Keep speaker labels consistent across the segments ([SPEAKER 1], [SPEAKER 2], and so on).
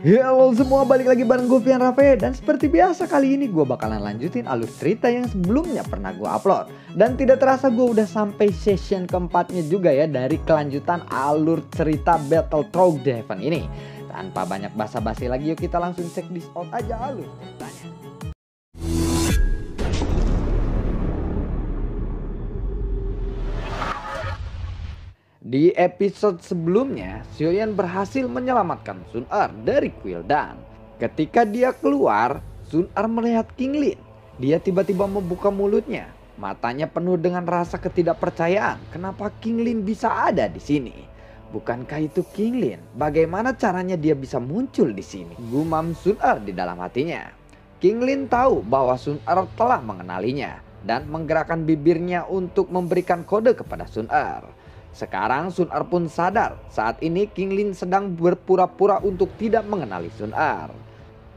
[SPEAKER 1] Halo semua, balik lagi bareng gue Fian Rafe. Dan seperti biasa kali ini gue bakalan lanjutin alur cerita yang sebelumnya pernah gue upload. Dan tidak terasa gue udah sampai session keempatnya juga ya dari kelanjutan alur cerita Battletoads The Heaven ini. Tanpa banyak basa-basi lagi, yuk kita langsung check this out aja alur ceritanya. Di episode sebelumnya, Xiaoyan berhasil menyelamatkan Sun Er dari Quildan. Ketika dia keluar, Sun Er melihat King Lin. Dia tiba-tiba membuka mulutnya. Matanya penuh dengan rasa ketidakpercayaan. Kenapa King Lin bisa ada di sini? Bukankah itu King Lin? Bagaimana caranya dia bisa muncul di sini? Gumam Sun Er di dalam hatinya. King Lin tahu bahwa Sun Er telah mengenalinya dan menggerakkan bibirnya untuk memberikan kode kepada Sun Er. Sekarang Sun Er pun sadar saat ini King Lin sedang berpura-pura untuk tidak mengenali Sun Er.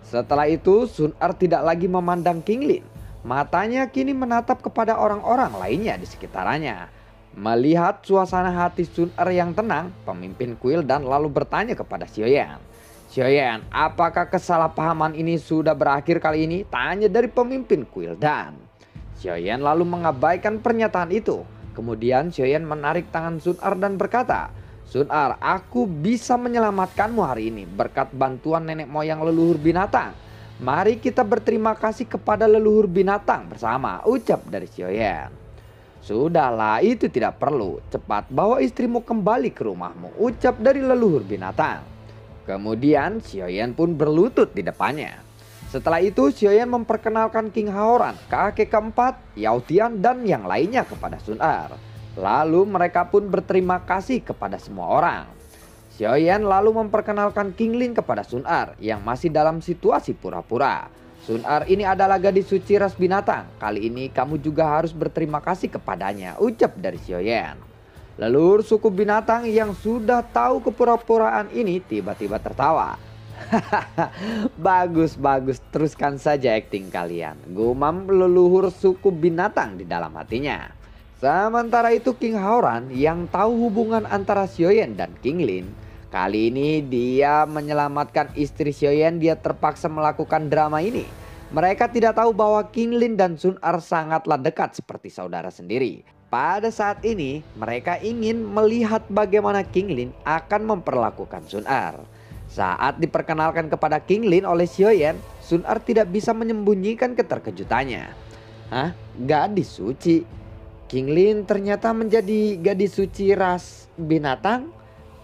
[SPEAKER 1] Setelah itu Sun Er tidak lagi memandang King Lin. Matanya kini menatap kepada orang-orang lainnya di sekitarnya. Melihat suasana hati Sun Er yang tenang, pemimpin Quildan lalu bertanya kepada Xiaoyan. "Xiaoyan, apakah kesalahpahaman ini sudah berakhir kali ini?" tanya dari pemimpin Quildan. Xiaoyan lalu mengabaikan pernyataan itu. Kemudian Xiaoyan menarik tangan Sun Er dan berkata, "Sun Er, aku bisa menyelamatkanmu hari ini berkat bantuan nenek moyang leluhur binatang. Mari kita berterima kasih kepada leluhur binatang bersama," ucap dari Xiaoyan. "Sudahlah, itu tidak perlu. Cepat bawa istrimu kembali ke rumahmu," ucap dari leluhur binatang. Kemudian Xiaoyan pun berlutut di depannya. Setelah itu Xiaoyan memperkenalkan King Haoran, kakek keempat, Yao Tian dan yang lainnya kepada Sun Er. Lalu mereka pun berterima kasih kepada semua orang. Xiaoyan lalu memperkenalkan King Lin kepada Sun Er yang masih dalam situasi pura-pura. "Sun Er ini adalah gadis suci ras binatang. Kali ini kamu juga harus berterima kasih kepadanya," ucap dari Xiaoyan. Leluhur suku binatang yang sudah tahu kepura-puraan ini tiba-tiba tertawa. Bagus, teruskan saja akting kalian," gumam leluhur suku binatang di dalam hatinya. Sementara itu King Haoran yang tahu hubungan antara Xiaoyan dan King Lin, kali ini dia menyelamatkan istri Xiaoyan. Dia terpaksa melakukan drama ini. Mereka tidak tahu bahwa King Lin dan Sun Er sangatlah dekat seperti saudara sendiri. Pada saat ini mereka ingin melihat bagaimana King Lin akan memperlakukan Sun Er. Saat diperkenalkan kepada King Lin oleh Xiaoyan, Sun Er tidak bisa menyembunyikan keterkejutannya. "Hah? Gadis suci? King Lin ternyata menjadi gadis suci ras binatang?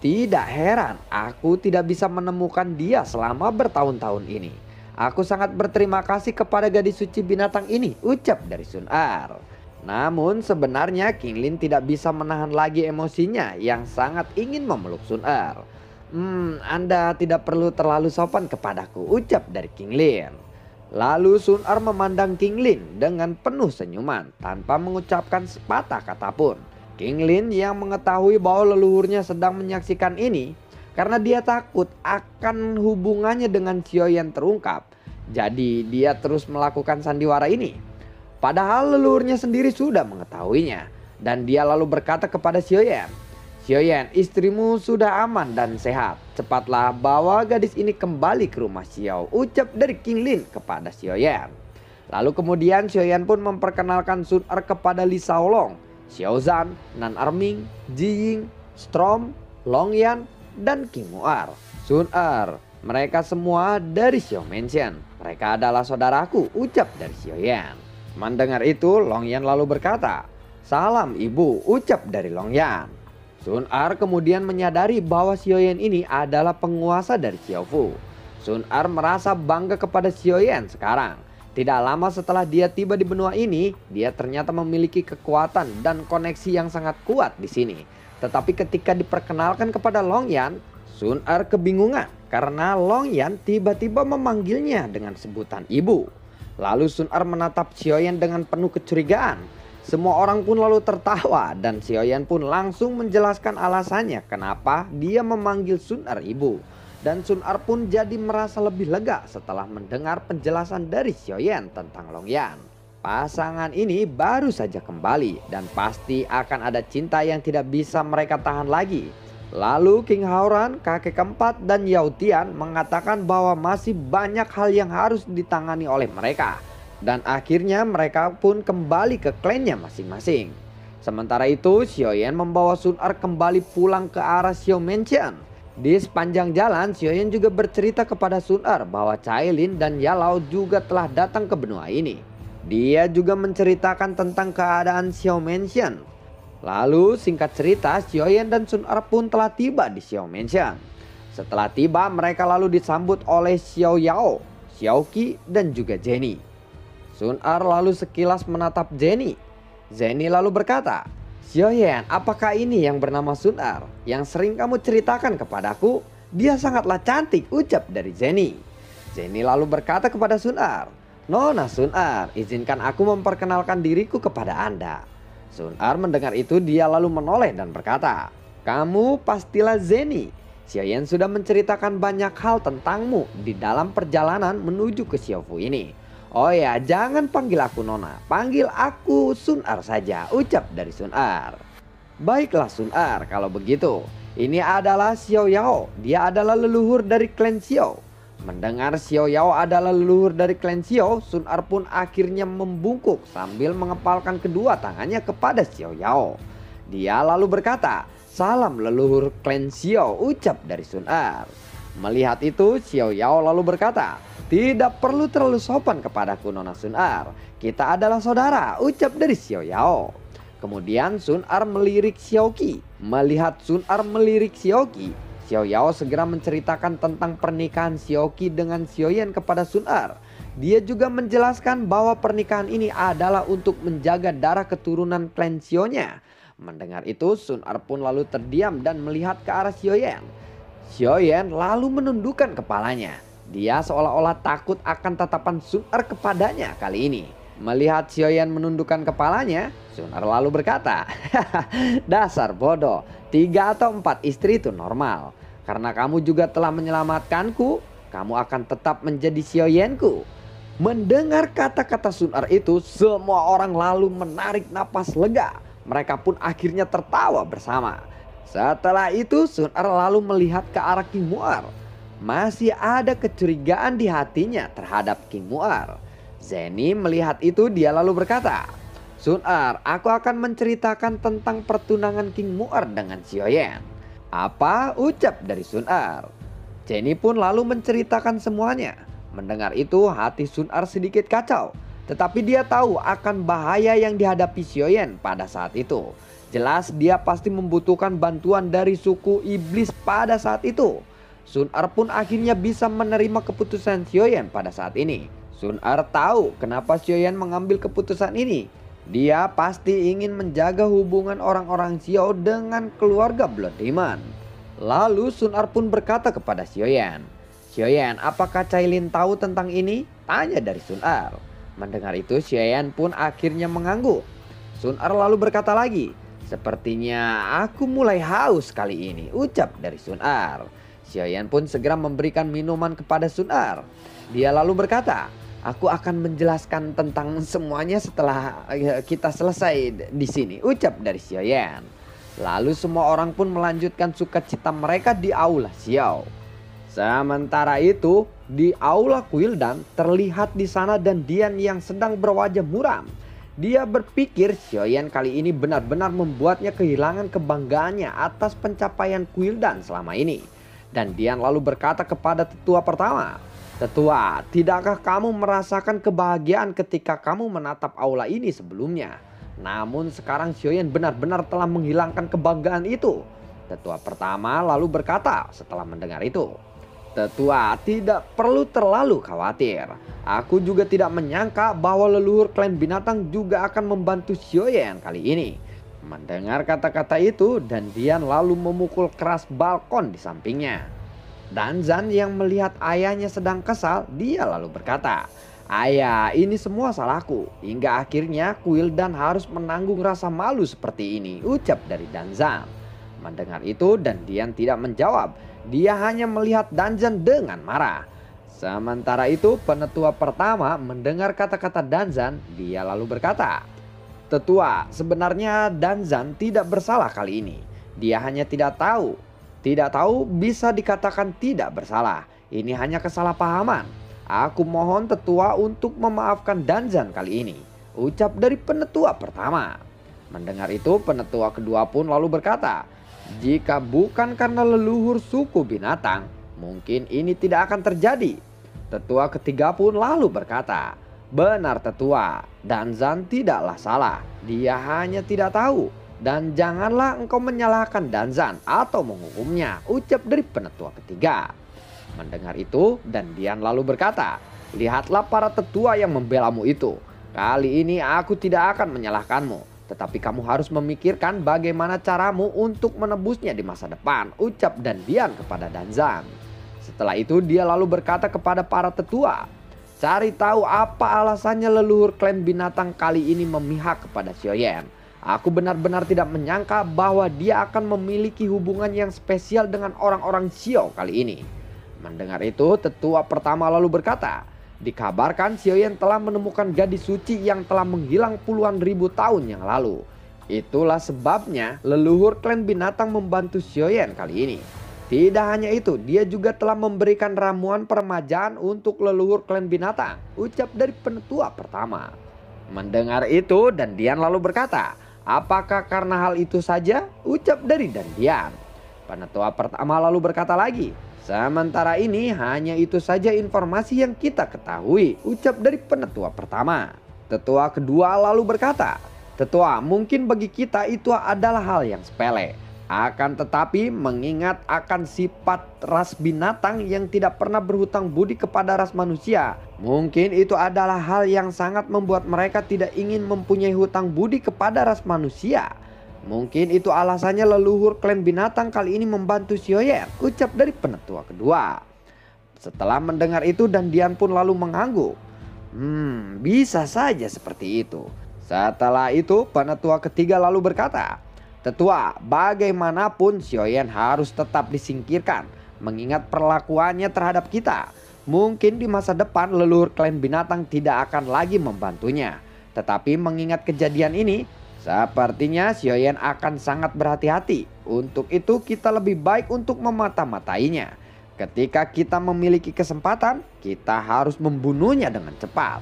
[SPEAKER 1] Tidak heran, aku tidak bisa menemukan dia selama bertahun-tahun ini. Aku sangat berterima kasih kepada gadis suci binatang ini," ucap dari Sun Er. Namun sebenarnya King Lin tidak bisa menahan lagi emosinya yang sangat ingin memeluk Sun Er. Anda tidak perlu terlalu sopan kepadaku," ucap dari King Lin. Lalu Sun Er memandang King Lin dengan penuh senyuman tanpa mengucapkan sepatah kata pun. King Lin yang mengetahui bahwa leluhurnya sedang menyaksikan ini karena dia takut akan hubungannya dengan Xiaoyan terungkap. Jadi dia terus melakukan sandiwara ini. Padahal leluhurnya sendiri sudah mengetahuinya. Dan dia lalu berkata kepada Xiaoyan, "Xiaoyan, istrimu sudah aman dan sehat. Cepatlah bawa gadis ini kembali ke rumah Xiao," ucap dari King Lin kepada Xiaoyan. Lalu kemudian Xiaoyan pun memperkenalkan Sun Er kepada Li Shaolong, Xiao Zhan, Nan Erming, Ji Ying, Strom, Long Yan, dan King Mu'er. "Sun Er, mereka semua dari Xiao Mansion. Mereka adalah saudaraku," ucap dari Xiaoyan. Mendengar itu Long Yan lalu berkata, "Salam ibu," ucap dari Long Yan. Sun Er kemudian menyadari bahwa Xiaoyan ini adalah penguasa dari Xiaofu. Sun Er merasa bangga kepada Xiaoyan sekarang. Tidak lama setelah dia tiba di benua ini, dia ternyata memiliki kekuatan dan koneksi yang sangat kuat di sini. Tetapi ketika diperkenalkan kepada Long Yan, Sun Er kebingungan karena Long Yan tiba-tiba memanggilnya dengan sebutan ibu. Lalu Sun Er menatap Xiaoyan dengan penuh kecurigaan. Semua orang pun lalu tertawa dan Xiaoyan pun langsung menjelaskan alasannya kenapa dia memanggil Sun Er ibu. Dan Sun Er pun jadi merasa lebih lega setelah mendengar penjelasan dari Xiaoyan tentang Long Yan. Pasangan ini baru saja kembali dan pasti akan ada cinta yang tidak bisa mereka tahan lagi. Lalu King Hauran, kakek keempat, dan Yao Tian mengatakan bahwa masih banyak hal yang harus ditangani oleh mereka. Dan akhirnya mereka pun kembali ke klannya masing-masing. Sementara itu, Xiaoyan membawa Sun Er kembali pulang ke arah Xiao Mansion. Di sepanjang jalan, Xiaoyan juga bercerita kepada Sun Er bahwa Cailin dan Yalao juga telah datang ke benua ini. Dia juga menceritakan tentang keadaan Xiao Mansion. Lalu singkat cerita, Xiaoyan dan Sun Er pun telah tiba di Xiao Mansion. Setelah tiba, mereka lalu disambut oleh Xiao Yao, Xiao Qi, dan juga Jenny. Sun Er lalu sekilas menatap Jenny. Jenny lalu berkata, "Xiaoyan, apakah ini yang bernama Sun Er yang sering kamu ceritakan kepadaku? Dia sangatlah cantik," ucap dari Jenny. Jenny lalu berkata kepada Sun Er, "Nona Sun Er, izinkan aku memperkenalkan diriku kepada Anda." Sun Er mendengar itu, dia lalu menoleh dan berkata, "Kamu pastilah Jenny. Xiaoyan sudah menceritakan banyak hal tentangmu di dalam perjalanan menuju ke Xiaofu ini. Oh ya, jangan panggil aku Nona, panggil aku Sun Er saja," ucap dari Sun Er. "Baiklah Sun Er, kalau begitu. Ini adalah Xiao Yao, dia adalah leluhur dari klan Xiao." Mendengar Xiao Yao adalah leluhur dari klan Xiao, Sun Er pun akhirnya membungkuk sambil mengepalkan kedua tangannya kepada Xiao Yao. Dia lalu berkata, "Salam leluhur klan Xiao," ucap dari Sun Er. Melihat itu, Xiao Yao lalu berkata, "Tidak perlu terlalu sopan kepadaku Nona Sun Er. Kita adalah saudara," ucap dari Xiao Yao. Kemudian Sun Er melirik Xiao Qi. Melihat Sun Er melirik Xiao Qi, Xiao Yao segera menceritakan tentang pernikahan Xiao Qi dengan Xiaoyan kepada Sun Er. Dia juga menjelaskan bahwa pernikahan ini adalah untuk menjaga darah keturunan klan Xiao-nya. Mendengar itu, Sun Er pun lalu terdiam dan melihat ke arah Xiaoyan. Xiaoyan lalu menundukkan kepalanya. Dia seolah-olah takut akan tatapan Sun Er kepadanya kali ini. Melihat Xiaoyan menundukkan kepalanya, Sun Er lalu berkata, "Dasar bodoh, 3 atau 4 istri itu normal. Karena kamu juga telah menyelamatkanku, kamu akan tetap menjadi Xiaoyanku." Mendengar kata-kata Sun Er itu, semua orang lalu menarik napas lega. Mereka pun akhirnya tertawa bersama. Setelah itu, Sun Er lalu melihat ke arah King Mu'er. Masih ada kecurigaan di hatinya terhadap King Mu'er. Jenny melihat itu, dia lalu berkata, "Sun Er, aku akan menceritakan tentang pertunangan King Mu'er dengan Xiaoyan." "Apa?" ucap dari Sun Er. Jenny pun lalu menceritakan semuanya. Mendengar itu, hati Sun Er sedikit kacau. Tetapi dia tahu akan bahaya yang dihadapi Xiaoyan pada saat itu. Jelas dia pasti membutuhkan bantuan dari suku iblis pada saat itu. Sun Er pun akhirnya bisa menerima keputusan Xiaoyan pada saat ini. Sun Er tahu kenapa Xiaoyan mengambil keputusan ini. Dia pasti ingin menjaga hubungan orang-orang Xiao dengan keluarga Blood Demon. Lalu Sun Er pun berkata kepada Xiaoyan, "Xiaoyan, apakah Cailin tahu tentang ini?" tanya dari Sun Er. Mendengar itu, Xiaoyan pun akhirnya mengangguk. Sun Er lalu berkata lagi, "Sepertinya aku mulai haus kali ini," ucap dari Sun Er. Xiaoyan pun segera memberikan minuman kepada Sun Er. Dia lalu berkata, "Aku akan menjelaskan tentang semuanya setelah kita selesai di sini," ucap dari Xiaoyan. Lalu semua orang pun melanjutkan sukacita mereka di aula Xiao. Sementara itu, di aula Kuildan terlihat di sana dan Dian yang sedang berwajah muram. Dia berpikir Xiaoyan kali ini benar-benar membuatnya kehilangan kebanggaannya atas pencapaian Kuildan selama ini. Dan Dian lalu berkata kepada tetua pertama, "Tetua, tidakkah kamu merasakan kebahagiaan ketika kamu menatap aula ini sebelumnya? Namun sekarang Xiaoyan benar-benar telah menghilangkan kebanggaan itu." Tetua pertama lalu berkata setelah mendengar itu, "Tetua, tidak perlu terlalu khawatir. Aku juga tidak menyangka bahwa leluhur klan binatang juga akan membantu Xiaoyan kali ini." Mendengar kata-kata itu, dan Dian lalu memukul keras balkon di sampingnya. Danzan yang melihat ayahnya sedang kesal, dia lalu berkata, "Ayah, ini semua salahku. Hingga akhirnya Kuildan harus menanggung rasa malu seperti ini," ucap dari Danzan. Mendengar itu, dan Dian tidak menjawab. Dia hanya melihat Danzan dengan marah. Sementara itu, penetua pertama mendengar kata-kata Danzan, dia lalu berkata, "Tetua, sebenarnya Danzan tidak bersalah kali ini. Dia hanya tidak tahu Tidak tahu bisa dikatakan tidak bersalah. Ini hanya kesalahpahaman. Aku mohon tetua untuk memaafkan Danzan kali ini, ucap dari penetua pertama. Mendengar itu, penetua kedua pun lalu berkata, jika bukan karena leluhur suku binatang, mungkin ini tidak akan terjadi. Tetua ketiga pun lalu berkata, benar tetua, Danzan tidaklah salah. Dia hanya tidak tahu. Dan janganlah engkau menyalahkan Danzan atau menghukumnya, ucap dari penetua ketiga. Mendengar itu, Dandian lalu berkata, lihatlah para tetua yang membelamu itu. Kali ini aku tidak akan menyalahkanmu, tetapi kamu harus memikirkan bagaimana caramu untuk menebusnya di masa depan, ucap Dandian kepada Danzan. Setelah itu dia lalu berkata kepada para tetua, cari tahu apa alasannya leluhur klan binatang kali ini memihak kepada Xiaoyan. Aku benar-benar tidak menyangka bahwa dia akan memiliki hubungan yang spesial dengan orang-orang Xiao kali ini. Mendengar itu, tetua pertama lalu berkata, dikabarkan Xiaoyan telah menemukan gadis suci yang telah menghilang puluhan ribu tahun yang lalu. Itulah sebabnya leluhur klan binatang membantu Xiaoyan kali ini. Tidak hanya itu, dia juga telah memberikan ramuan peremajaan untuk leluhur klan binatang, ucap dari penetua pertama. Mendengar itu, Dandian lalu berkata, apakah karena hal itu saja? Ucap dari Dandian. Penetua pertama lalu berkata lagi, sementara ini hanya itu saja informasi yang kita ketahui, ucap dari penetua pertama. Tetua kedua lalu berkata, tetua, mungkin bagi kita itu adalah hal yang sepele. Akan tetapi mengingat akan sifat ras binatang yang tidak pernah berhutang budi kepada ras manusia, mungkin itu adalah hal yang sangat membuat mereka tidak ingin mempunyai hutang budi kepada ras manusia. Mungkin itu alasannya leluhur klan binatang kali ini membantu Xiaoyan, ucap dari penetua kedua. Setelah mendengar itu, Dandian pun lalu mengangguk. Bisa saja seperti itu. Setelah itu, penetua ketiga lalu berkata, tetua, bagaimanapun Xiaoyan harus tetap disingkirkan mengingat perlakuannya terhadap kita. Mungkin di masa depan leluhur klan binatang tidak akan lagi membantunya. Tetapi mengingat kejadian ini, sepertinya Xiaoyan akan sangat berhati-hati. Untuk itu kita lebih baik untuk memata-matainya. Ketika kita memiliki kesempatan, kita harus membunuhnya dengan cepat.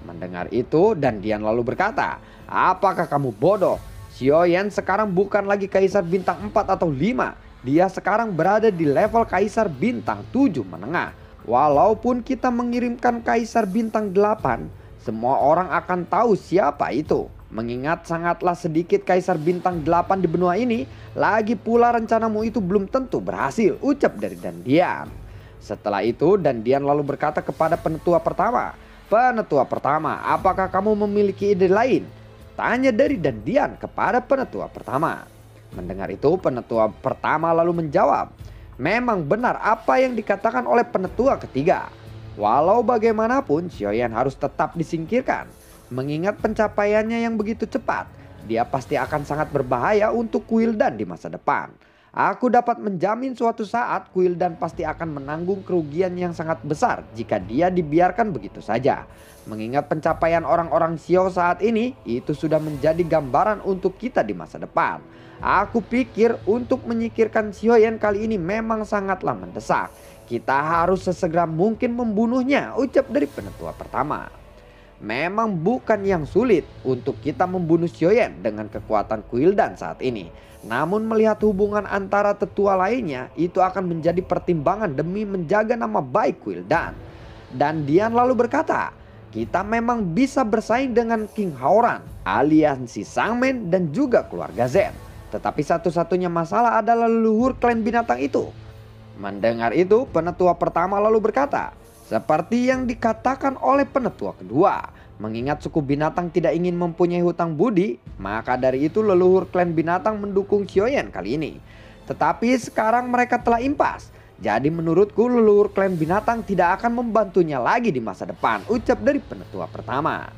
[SPEAKER 1] Mendengar itu, Dandian lalu berkata, apakah kamu bodoh? Xiaoyan sekarang bukan lagi kaisar bintang 4 atau 5. Dia sekarang berada di level kaisar bintang 7 menengah. Walaupun kita mengirimkan kaisar bintang 8, semua orang akan tahu siapa itu. Mengingat sangatlah sedikit kaisar bintang 8 di benua ini. Lagi pula rencanamu itu belum tentu berhasil, ucap dari Dandian. Setelah itu Dandian lalu berkata kepada penetua pertama, penetua pertama, apakah kamu memiliki ide lain? Tanya dari Dandian kepada penetua pertama. Mendengar itu, penetua pertama lalu menjawab, memang benar apa yang dikatakan oleh penetua ketiga. Walau bagaimanapun Xiaoyan harus tetap disingkirkan. Mengingat pencapaiannya yang begitu cepat, dia pasti akan sangat berbahaya untuk Kuildan di masa depan. Aku dapat menjamin suatu saat Kuildan pasti akan menanggung kerugian yang sangat besar jika dia dibiarkan begitu saja. Mengingat pencapaian orang-orang Xiao saat ini, itu sudah menjadi gambaran untuk kita di masa depan. Aku pikir untuk menyingkirkan Xiaoyan kali ini memang sangatlah mendesak. Kita harus sesegera mungkin membunuhnya, ucap dari penetua pertama. Memang bukan yang sulit untuk kita membunuh Xiaoyan dengan kekuatan Kuildan saat ini. Namun melihat hubungan antara tetua lainnya, itu akan menjadi pertimbangan demi menjaga nama baik Kuildan. Dan Dian lalu berkata, kita memang bisa bersaing dengan King Haoran, aliansi Sangmen dan juga keluarga Zen. Tetapi satu-satunya masalah adalah leluhur klan binatang itu. Mendengar itu, penetua pertama lalu berkata, seperti yang dikatakan oleh penetua kedua, mengingat suku binatang tidak ingin mempunyai hutang budi, maka dari itu leluhur klan binatang mendukung Xiaoyan kali ini. Tetapi sekarang mereka telah impas. Jadi menurutku leluhur klan binatang tidak akan membantunya lagi di masa depan, ucap dari penetua pertama.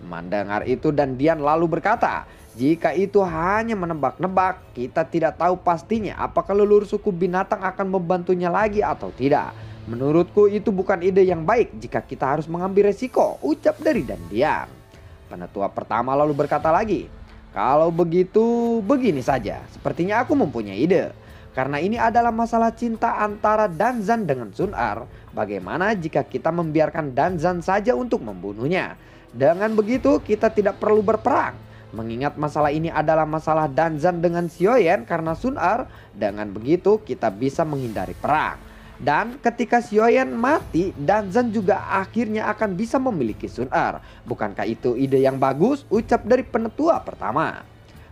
[SPEAKER 1] Mendengar itu Dandian lalu berkata, jika itu hanya menebak-nebak, kita tidak tahu pastinya apakah leluhur suku binatang akan membantunya lagi atau tidak. Menurutku itu bukan ide yang baik jika kita harus mengambil resiko, ucap dari Dandian. Penetua pertama lalu berkata lagi, kalau begitu begini saja, sepertinya aku mempunyai ide. karena ini adalah masalah cinta antara Danzan dengan Sun-ar. Bagaimana jika kita membiarkan Danzan saja untuk membunuhnya? Dengan begitu kita tidak perlu berperang. Mengingat masalah ini adalah masalah Danzan dengan Xiaoyan karena Sun-ar, dengan begitu kita bisa menghindari perang. Dan ketika Xiaoyan mati, Danzan juga akhirnya akan bisa memiliki Sun-ar. Bukankah itu ide yang bagus? Ucap dari penetua pertama.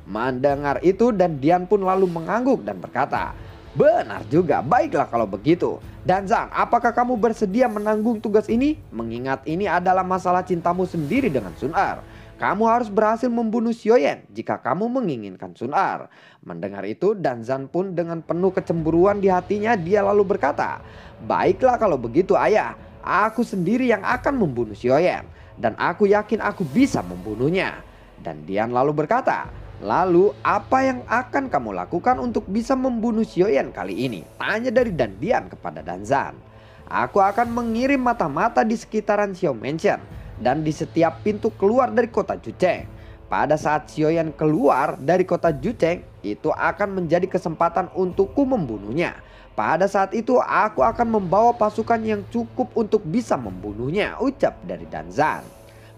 [SPEAKER 1] Mendengar itu dan Dian pun lalu mengangguk dan berkata, "Benar juga, baiklah kalau begitu. Danzan, apakah kamu bersedia menanggung tugas ini? Mengingat ini adalah masalah cintamu sendiri dengan Sun-ar. Kamu harus berhasil membunuh Xiaoyan jika kamu menginginkan Sun-ar." Mendengar itu Danzan pun dengan penuh kecemburuan di hatinya dia lalu berkata, "Baiklah kalau begitu ayah, aku sendiri yang akan membunuh Xiaoyan. Dan aku yakin aku bisa membunuhnya." Dan Dian lalu berkata, "Lalu apa yang akan kamu lakukan untuk bisa membunuh Xiaoyan kali ini?" Tanya dari Dian kepada Danzan. "Aku akan mengirim mata-mata di sekitaran Xiao Mansion dan di setiap pintu keluar dari kota Jucheng. Pada saat Xiaoyan keluar dari kota Jucheng, itu akan menjadi kesempatan untukku membunuhnya. Pada saat itu aku akan membawa pasukan yang cukup untuk bisa membunuhnya," ucap dari Danzan.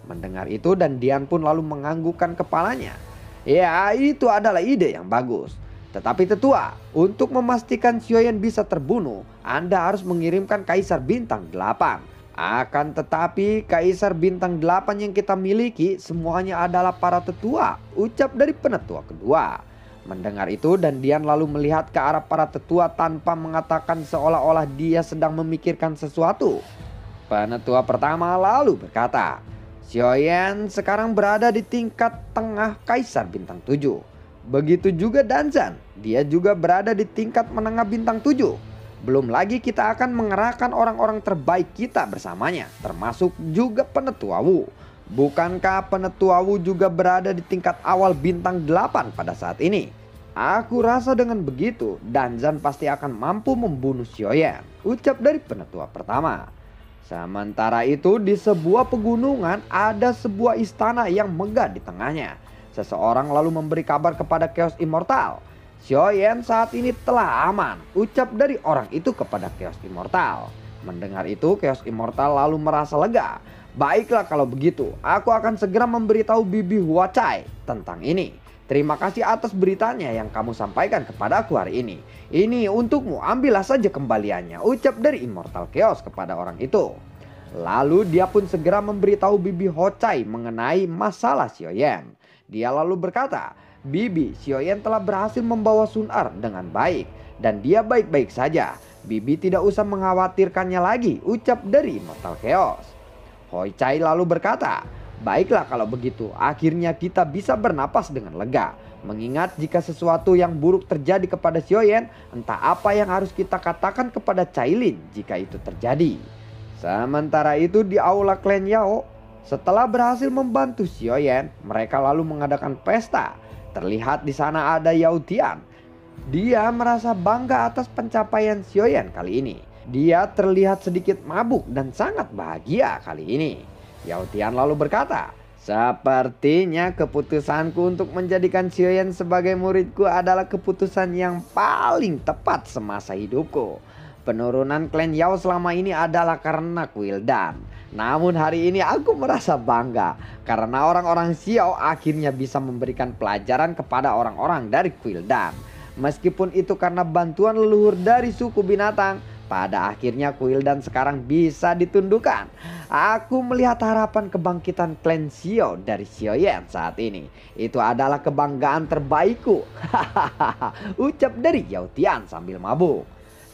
[SPEAKER 1] Mendengar itu dan Dian pun lalu menganggukkan kepalanya. Ya, itu adalah ide yang bagus. Tetapi tetua, untuk memastikan Xiaoyan bisa terbunuh, Anda harus mengirimkan Kaisar Bintang 8. Akan tetapi Kaisar Bintang 8 yang kita miliki semuanya adalah para tetua, ucap dari penetua kedua. Mendengar itu dan Dian lalu melihat ke arah para tetua tanpa mengatakan seolah-olah dia sedang memikirkan sesuatu. Penetua pertama lalu berkata, "Xiaoyan sekarang berada di tingkat tengah Kaisar Bintang 7. Begitu juga Danzan, dia juga berada di tingkat menengah Bintang 7. Belum lagi kita akan mengerahkan orang-orang terbaik kita bersamanya, termasuk juga Penetua Wu. Bukankah Penetua Wu juga berada di tingkat awal Bintang 8 pada saat ini? Aku rasa dengan begitu Danzan pasti akan mampu membunuh Xiaoyan," ucap dari penetua pertama. Sementara itu di sebuah pegunungan ada sebuah istana yang megah di tengahnya. Seseorang lalu memberi kabar kepada Chaos Immortal. "Xiaoyan saat ini telah aman," ucap dari orang itu kepada Chaos Immortal. Mendengar itu Chaos Immortal lalu merasa lega. "Baiklah kalau begitu, aku akan segera memberitahu Bibi Huachai tentang ini. Terima kasih atas beritanya yang kamu sampaikan kepada aku hari ini. Ini untukmu, ambillah saja kembaliannya," ucap dari Immortal Chaos kepada orang itu. Lalu dia pun segera memberitahu Bibi Huachai mengenai masalah Xiaoyan. Dia lalu berkata, "Bibi, Xiaoyan telah berhasil membawa Sun-ar dengan baik dan dia baik-baik saja. Bibi tidak usah mengkhawatirkannya lagi," ucap dari Immortal Chaos. Huachai lalu berkata, "Baiklah kalau begitu, akhirnya kita bisa bernapas dengan lega. Mengingat jika sesuatu yang buruk terjadi kepada Xiaoyan, entah apa yang harus kita katakan kepada Cailin jika itu terjadi." Sementara itu di aula klan Yao, setelah berhasil membantu Xiaoyan, mereka lalu mengadakan pesta. Terlihat di sana ada Yao Tian. Dia merasa bangga atas pencapaian Xiaoyan kali ini. Dia terlihat sedikit mabuk dan sangat bahagia kali ini. Yao Tian lalu berkata, "Sepertinya keputusanku untuk menjadikan Xiaoyan sebagai muridku adalah keputusan yang paling tepat semasa hidupku. Penurunan klan Yao selama ini adalah karena Quildan. Namun hari ini aku merasa bangga karena orang-orang Xiao akhirnya bisa memberikan pelajaran kepada orang-orang dari Quildan. Meskipun itu karena bantuan leluhur dari suku binatang, pada akhirnya Quildan sekarang bisa ditundukkan. Aku melihat harapan kebangkitan klan Xiao dari Xiaoyan saat ini. Itu adalah kebanggaan terbaikku," ucap dari Yao Tian sambil mabuk.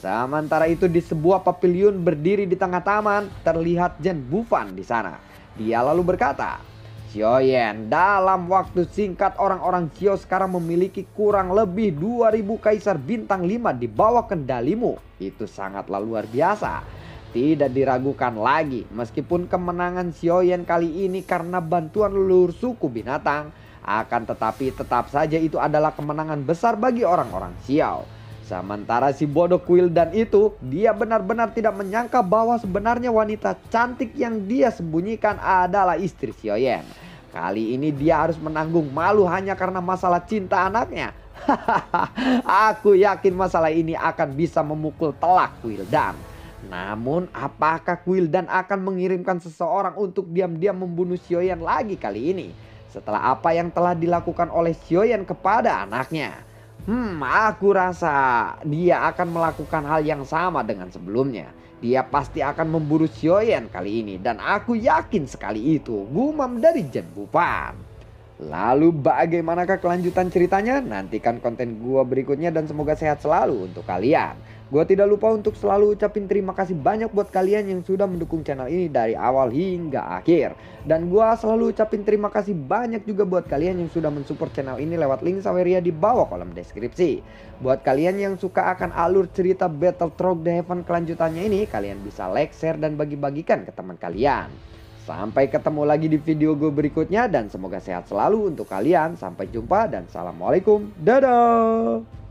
[SPEAKER 1] Sementara itu di sebuah pavilion berdiri di tengah taman, terlihat Jen Bufan di sana. Dia lalu berkata, "Xiaoyan, dalam waktu singkat orang-orang Xiao sekarang memiliki kurang lebih 2000 Kaisar Bintang 5 di bawah kendalimu. Itu sangatlah luar biasa. Tidak diragukan lagi, meskipun kemenangan Xiaoyan kali ini karena bantuan leluhur suku binatang, akan tetapi tetap saja itu adalah kemenangan besar bagi orang-orang Xiao. Sementara si bodoh Quildan itu, dia benar-benar tidak menyangka bahwa sebenarnya wanita cantik yang dia sembunyikan adalah istri Xiaoyan. Kali ini dia harus menanggung malu hanya karena masalah cinta anaknya." Aku yakin masalah ini akan bisa memukul telak Quildan. Namun apakah Quildan akan mengirimkan seseorang untuk diam-diam membunuh Sioyan lagi kali ini? Setelah apa yang telah dilakukan oleh Sioyan kepada anaknya. Aku rasa dia akan melakukan hal yang sama dengan sebelumnya. Dia pasti akan memburu Sioyan kali ini. Dan aku yakin sekali itu, gumam dari Jen Bupan. Lalu bagaimanakah kelanjutan ceritanya? Nantikan konten gua berikutnya dan semoga sehat selalu untuk kalian. Gua tidak lupa untuk selalu ucapin terima kasih banyak buat kalian yang sudah mendukung channel ini dari awal hingga akhir. Dan gua selalu ucapin terima kasih banyak juga buat kalian yang sudah mensupport channel ini lewat link Saweria di bawah kolom deskripsi. Buat kalian yang suka akan alur cerita Battle Through the Heaven kelanjutannya ini, kalian bisa like, share, dan bagi-bagikan ke teman kalian. Sampai ketemu lagi di video gue berikutnya dan semoga sehat selalu untuk kalian. Sampai jumpa dan assalamualaikum. Dadah.